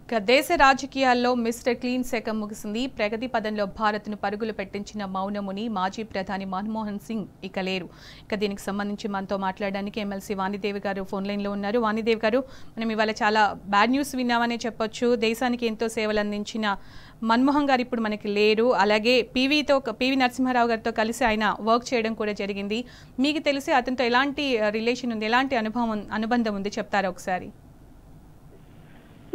దేశ రాజకీయాల్లో mister clean శకం ముగిసింది. ప్రగతి పదంలో భారత్ను పరుగులు పెట్టించిన మౌనముని మాజీ ప్రధాని మన్మోహన్ సింగ్ ఇక లేరు. దీనికి సంబంధించి మనతో మాట్లాడడానికి ఎమ్మెల్సీ వాణిదేవి గారు ఫోన్ లైన్లో ఉన్నారు. వాణిదేవి గారు, మనం ఇవాళ చాలా బ్యాడ్ న్యూస్ విన్నామనే చెప్పొచ్చు. దేశానికి ఎంతో సేవలు అందించిన మన్మోహన్ గారు ఇప్పుడు మనకి లేరు. అలాగే పివి నరసింహారావు గారితో కలిసి ఆయన వర్క్ చేయడం కూడా జరిగింది. మీకు తెలిసి అతనితో ఎలాంటి రిలేషన్ ఉంది, ఎలాంటి అనుబంధం ఉంది, చెప్తారా ఒకసారి?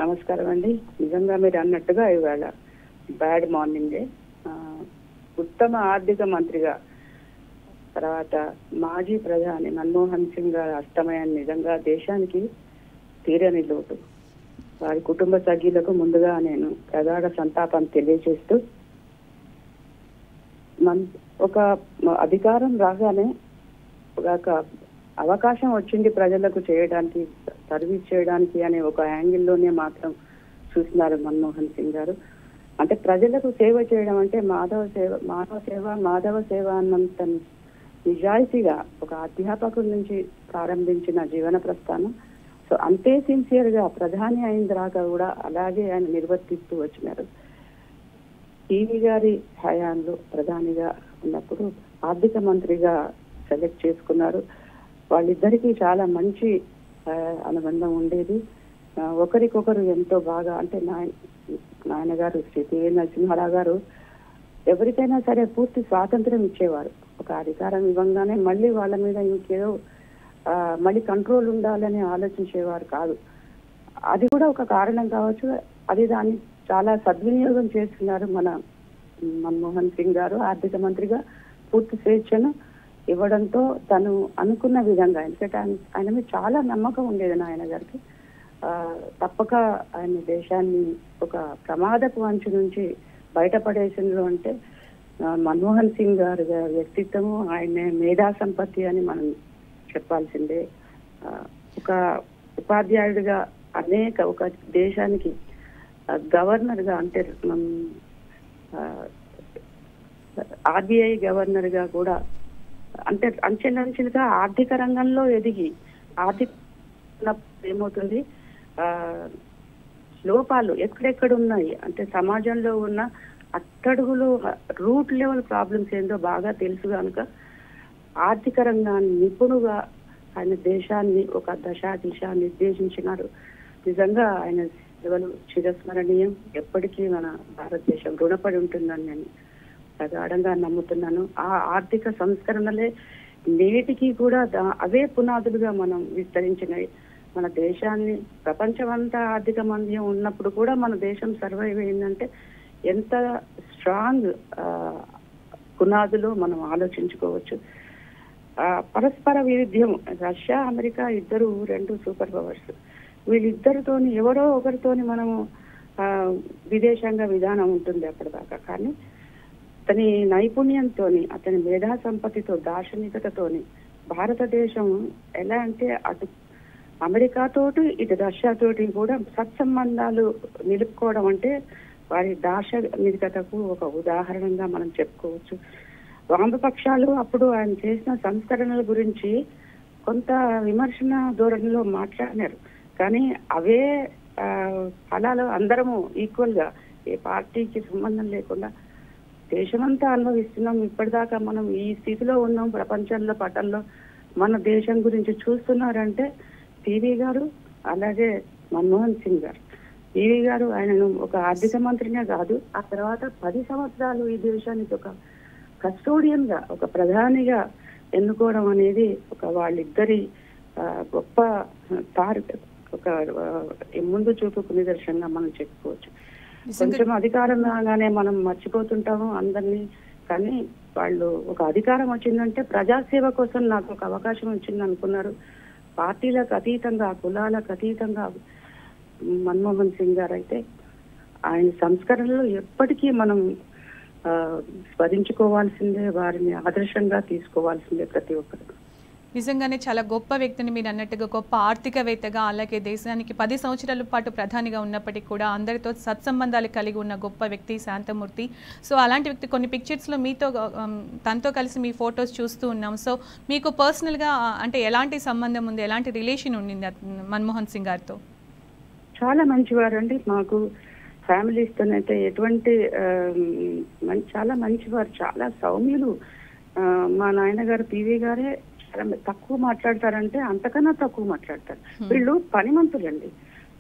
నమస్కారం అండి. నిజంగా మీరు అన్నట్టుగా ఇవాళ బ్యాడ్ మార్నింగే ఉత్తమ ఆర్థిక మంత్రిగా తర్వాత మాజీ ప్రధాని మన్మోహన్ సింగ్ గారు అస్తమయాన్ని నిజంగా దేశానికి తీరని లోటు. వారి కుటుంబ సభ్యులకు ముందుగా నేను ప్రగాఢ సంతాపం తెలియజేస్తూ, ఒక అధికారం రాగానే ఒక అవకాశం వచ్చింది ప్రజలకు చేయడానికి, సర్వీస్ చేయడానికి అనే ఒక యాంగిల్లోనే మాత్రం చూస్తున్నారు మన్మోహన్ సింగ్ గారు. అంటే ప్రజలకు సేవ చేయడం అంటే మాధవ సేవ అన్నంత నిజాయితీగా ఒక అధ్యాపకుడి నుంచి ప్రారంభించిన జీవన ప్రస్థానం. సో అంతే సిన్సియర్ గా ప్రధాని అయిన దాకా కూడా అలాగే ఆయన నిర్వర్తిస్తూ వచ్చినారు. టీవీ గారి హయాంలో ప్రధానిగా ఉన్నప్పుడు ఆర్థిక మంత్రిగా సెలెక్ట్ చేసుకున్నారు. వాళ్ళిద్దరికీ చాలా మంచి అనుబంధం ఉండేది. ఒకరికొకరు ఎంతో బాగా, అంటే నాయనగారు శ్రీ పివి నరసింహారావు గారు ఎవరికైనా సరే పూర్తి స్వాతంత్రం ఇచ్చేవారు. ఒక అధికారం ఇవ్వగానే మళ్ళీ వాళ్ళ మీద ఇంకేదో మళ్ళీ కంట్రోల్ ఉండాలని ఆలోచించేవారు కాదు. అది కూడా ఒక కారణం కావచ్చు. అది దాన్ని చాలా సద్వినియోగం చేస్తున్నారు మన మన్మోహన్ సింగ్ గారు. ఆర్థిక మంత్రిగా పూర్తి స్వేచ్ఛను ఇవ్వడంతో తను అనుకున్న విధంగా, ఎందుకంటే ఆయన మీద చాలా నమ్మకం ఉండేది నాయన గారికి. తప్పక ఆయన దేశాన్ని ఒక ప్రమాదపు అంచు నుంచి బయటపడేసిండ్రు అంటే మన్మోహన్ సింగ్ గారి వ్యక్తిత్వము, ఆయన మేధా సంపత్తి అని మనం చెప్పాల్సిందే. ఒక ఉపాధ్యాయుడిగా ఒక దేశానికి గవర్నర్ గా, అంటే ఆర్బీఐ గవర్నర్ గా కూడా, అంటే అంచెలంచెలుగా ఆర్థిక రంగంలో ఎదిగి ఏమవుతుంది, లోపాలు ఎక్కడెక్కడ ఉన్నాయి అంటే సమాజంలో ఉన్న అట్టడుగులు రూట్ లెవెల్ ప్రాబ్లమ్స్ ఏందో బాగా తెలుసు కనుక ఆర్థిక రంగాన్ని నిపుణుగా ఆయన దేశాన్ని ఒక దిశ నిర్దేశించినారు. నిజంగా ఆయన సేవలు చిరస్మరణీయం. ఎప్పటికీ మన భారతదేశం రుణపడి ఉంటుందని నేను ప్రగాఢంగా నమ్ముతున్నాను. ఆ ఆర్థిక సంస్కరణలే నేటికి కూడా అవే పునాదులుగా మనం విస్తరించినాయి. మన దేశాన్ని ప్రపంచమంతా ఆర్థిక మంద్యం ఉన్నప్పుడు కూడా మన దేశం సర్వైవ్ అయిందంటే ఎంత స్ట్రాంగ్ పునాదులో మనం ఆలోచించుకోవచ్చు. పరస్పర వైరుధ్యం, రష్యా అమెరికా ఇద్దరు రెండు సూపర్ పవర్స్. వీళ్ళిద్దరితోని ఎవరో ఒకరితోని మనము విదేశాంగ విధానం ఉంటుంది అప్పటిదాకా. కానీ అతని నైపుణ్యంతో, అతని మేధా సంపత్తితో, దార్శనికతతోని భారతదేశం ఎలా అంటే అటు అమెరికాతోటి ఇటు రష్యాతోటి కూడా సత్సంబంధాలు నిలుపుకోవడం అంటే వారి దార్శనికతకు ఒక ఉదాహరణగా మనం చెప్పుకోవచ్చు. వామపక్షాలు అప్పుడు ఆయన చేసిన సంస్కరణల గురించి కొంత విమర్శన ధోరణిలో మాట్లాడినారు. కానీ అవే ఫలాలు అందరము ఈక్వల్ గా, ఏ పార్టీకి సంబంధం లేకుండా దేశమంతా అనుభవిస్తున్నాం. ఇప్పటిదాకా మనం ఈ స్థితిలో ఉన్నాం ప్రపంచంలో, పటంలో మన దేశం గురించి చూస్తున్నారంటే పివి గారు, అలాగే మన్మోహన్ సింగ్ గారు. పివి గారు ఆయనను ఒక ఆర్థిక మంత్రినే కాదు, ఆ తర్వాత 10 సంవత్సరాలు ఈ దేశానికి ఒక కస్టోడియన్ గా, ఒక ప్రధానిగా ఎన్నుకోవడం అనేది ఒక వాళ్ళిద్దరి గొప్ప ఒక ముందు చూపుకు నిదర్శనంగా మనం చెప్పుకోవచ్చు. కొంచెం అధికారం రాగానే మనం మర్చిపోతుంటాము అందరినీ. కానీ వాళ్ళు ఒక అధికారం వచ్చిందంటే ప్రజాసేవ కోసం నాకు ఒక అవకాశం వచ్చింది అనుకున్నారు. పార్టీలకు అతీతంగా, కులాలకు అతీతంగా మన్మోహన్ సింగ్ గారు అయితే ఆయన సంస్కరణలు ఎప్పటికీ మనం స్మరించుకోవాల్సిందే, వారిని ఆదర్శంగా తీసుకోవాల్సిందే ప్రతి ఒక్కరు. నిజంగానే చాలా గొప్ప వ్యక్తిని, మీరు అన్నట్టుగా గొప్ప ఆర్థికవేత్తగా, అలాగే దేశానికి 10 సంవత్సరాల పాటు ప్రధానిగా ఉన్నప్పటికీ కూడా అందరితో సత్సంబంధాలు కలిగి ఉన్న గొప్ప వ్యక్తి శాంతమూర్తి. సో అలాంటి వ్యక్తి కొన్ని పిక్చర్స్లో మీతో తనతో కలిసి మీ ఫొటోస్ చూస్తూ ఉన్నాం. సో మీకు పర్సనల్గా అంటే ఎలాంటి సంబంధం ఉంది, ఎలాంటి రిలేషన్ ఉండింది మన్మోహన్ సింగ్ గారితో? చాలా మంచివారు అండి. మాకు ఫ్యామిలీస్తోనైతే ఎటువంటి చాలా మంచివారు, చాలా సౌమ్యులు. మా నాయనగారు పివి గారే చాలా తక్కువ మాట్లాడతారంటే అంతకన్నా తక్కువ మాట్లాడతారు. వీళ్ళు పనిమంతులండి,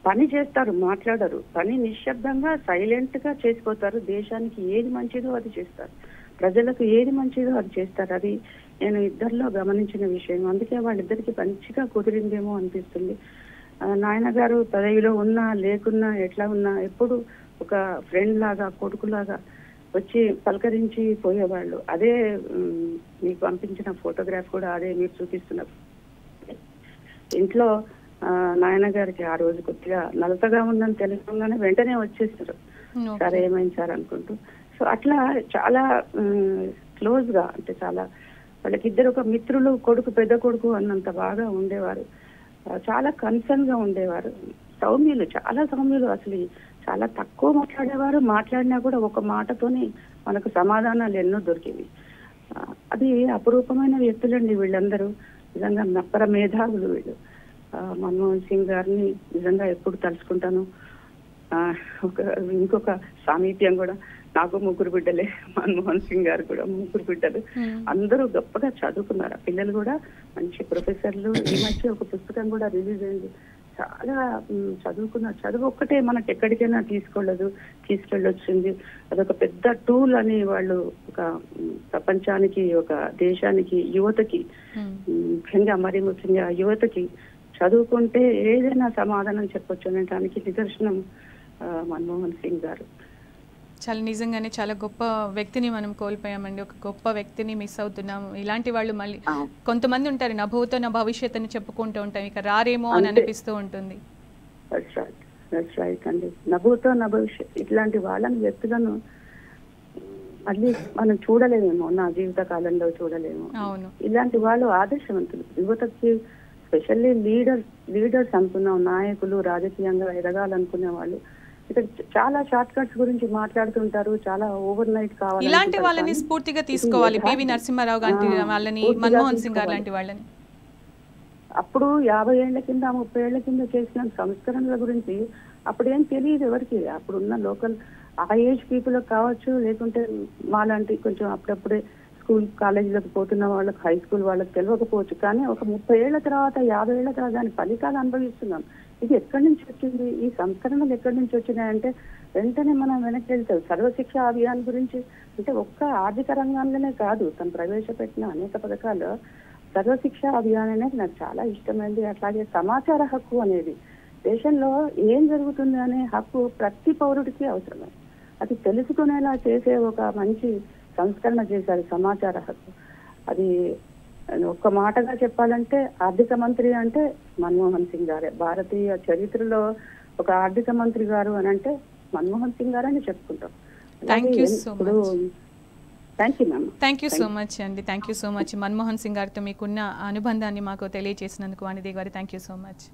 పని చేస్తారు, మాట్లాడరు. పని నిశ్శబ్దంగా సైలెంట్ గా చేసిపోతారు. దేశానికి ఏది మంచిదో అది చేస్తారు, ప్రజలకు ఏది మంచిదో అది చేస్తారు. అది నేను ఇద్దరిలో గమనించిన విషయం. అందుకే వాళ్ళిద్దరికి మంచిగా కుదిరిందేమో అనిపిస్తుంది. నాయనగారు పదవిలో ఉన్నా లేకున్నా ఎట్లా ఉన్నా ఎప్పుడు ఒక ఫ్రెండ్ లాగా, కొడుకులాగా వచ్చి పలకరించి పోయేవాళ్ళు. అదే మీకు పంపించిన ఫోటోగ్రాఫ్ కూడా అదే మీరు చూపిస్తున్న. ఇంట్లో నాయనగారికి ఆ రోజు కొద్దిగా నలతగా ఉందని తెలియగానే వెంటనే వచ్చేసారు. సార్ ఏమైంది సార్ అనుకుంటూ. సో అట్లా చాలా క్లోజ్ గా, అంటే చాలా వాళ్ళకిద్దరు ఒక మిత్రులు, కొడుకు పెద్ద కొడుకు అన్నంత బాగా ఉండేవారు. చాలా కన్సర్న్ గా ఉండేవారు. సౌమ్యులు, చాలా సౌమ్యులు. అసలు చాలా తక్కువ మాట్లాడేవారు. మాట్లాడినా కూడా ఒక మాటతోనే మనకు సమాధానాలు ఎన్నో దొరికేవి. అది అపురూపమైన వ్యక్తులండి వీళ్ళందరూ. నిజంగా నప్పర మేధావులు వీళ్ళు. మన్మోహన్ సింగ్ గారిని నిజంగా ఎప్పుడు తలుచుకుంటాను. ఇంకొక సామీప్యం కూడా, నాకు 3 బిడ్డలే, మన్మోహన్ సింగ్ గారు కూడా 3 బిడ్డలు. అందరూ గొప్పగా చదువుకున్నారు. పిల్లలు కూడా మంచి ప్రొఫెసర్లు. ఈ మధ్య ఒక పుస్తకం కూడా రిలీజ్ అయింది. చాలా చదువుకున్నారు. చదువు ఒక్కటే మనకి ఎక్కడికైనా తీసుకెళ్ళొచ్చింది. అదొక పెద్ద టూల్ అని వాళ్ళు ఒక ప్రపంచానికి, ఒక దేశానికి, యువతకి, ముఖ్యంగా యువతకి చదువుకుంటే ఏదైనా సమాధానం చెప్పొచ్చు అనడానికి నిదర్శనం మన్మోహన్ సింగ్ గారు. చాలా నిజంగానే చాలా గొప్ప వ్యక్తిని మనం కోల్పోయామండి. ఒక గొప్ప వ్యక్తిని మిస్ అవుతున్నాం. ఇలాంటి వాళ్ళు మళ్ళీ కొంతమంది ఉంటారు, నా భూతో నా భవిష్యత్ అని చెప్పుకుంటూ ఉంటాం, ఇక రారేమో అని అనిపిస్తూ ఉంటుంది. అండి, నభూతో నా భవిష్యత్ ఇట్లాంటి వాళ్ళని, వ్యక్తులను మళ్ళీ మనం చూడలేమేమో, నా జీవిత కాలంలో చూడలేము. ఇలాంటి వాళ్ళు ఆదర్శవంతులు. యువతకి స్పెషల్లీ లీడర్స్ అనుకున్నాం, నాయకులు, రాజకీయంగా ఎదగాలనుకునే వాళ్ళు ఇక్కడ చాలా షార్ట్ కట్స్ గురించి మాట్లాడుతుంటారు. చాలా ఓవర్ నైట్ కావాలి. ఇలాంటి వాళ్ళని స్ఫూర్తిగా తీసుకోవాలి. పివి నరసింహారావు గారి వాళ్ళని, మన్మోహన్ సింగ్ గారు లాంటి వాళ్ళని. అప్పుడు 50 ఏళ్ల కింద, 30 ఏళ్ల కింద చేసిన సంస్కరణల గురించి అప్పుడేం తెలియదు ఎవరికి. అప్పుడున్న లోకల్ ఆ ఏజ్ పీపుల్ కావచ్చు, లేకుంటే మాలాంటి కొంచెం అప్పుడప్పుడే స్కూల్ కాలేజీలకు పోతున్న వాళ్ళకి, హై స్కూల్ వాళ్ళకి తెలియకపోవచ్చు. కానీ ఒక 30 ఏళ్ల తర్వాత, 50 ఏళ్ల తర్వాత దాని ఫలితాలు అనుభవిస్తున్నాం. ఇది ఎక్కడి నుంచి వచ్చింది, ఈ సంస్కరణలు ఎక్కడి నుంచి వచ్చినాయంటే వెంటనే మనం వెనక్కి వెళ్తాం. సర్వశిక్ష అభియాన్ గురించి అంటే ఒక్క ఆర్థిక రంగంలోనే కాదు, తను ప్రవేశపెట్టిన అనేక పథకాలు. సర్వశిక్ష అభియాన్ అనేది నాకు చాలా ఇష్టమైంది. అట్లాగే సమాచార హక్కు అనేది, దేశంలో ఏం జరుగుతుంది అనే హక్కు ప్రతి పౌరుడికి అవసరమే. అది తెలుసుకునేలా చేసే ఒక మంచి సంస్కరణ చేశారు సమాచార హక్కు. అది ఒక్క మాటగా చెప్పాలంటే ఆర్థిక మంత్రి అంటే మన్మోహన్ సింగ్ గారే. భారతీయ చరిత్రలో ఒక ఆర్థిక మంత్రి గారు అని అంటే మన్మోహన్ సింగ్ గారు అని చెప్పుకుంటాం. థ్యాంక్ యూ సో మచ్ అండి. Thank you so much. Manmohan Singh గారితో మీకున్న అనుబంధాన్ని మాకు తెలియజేసినందుకు వాణిదేవి గారు థ్యాంక్ యూ సో మచ్.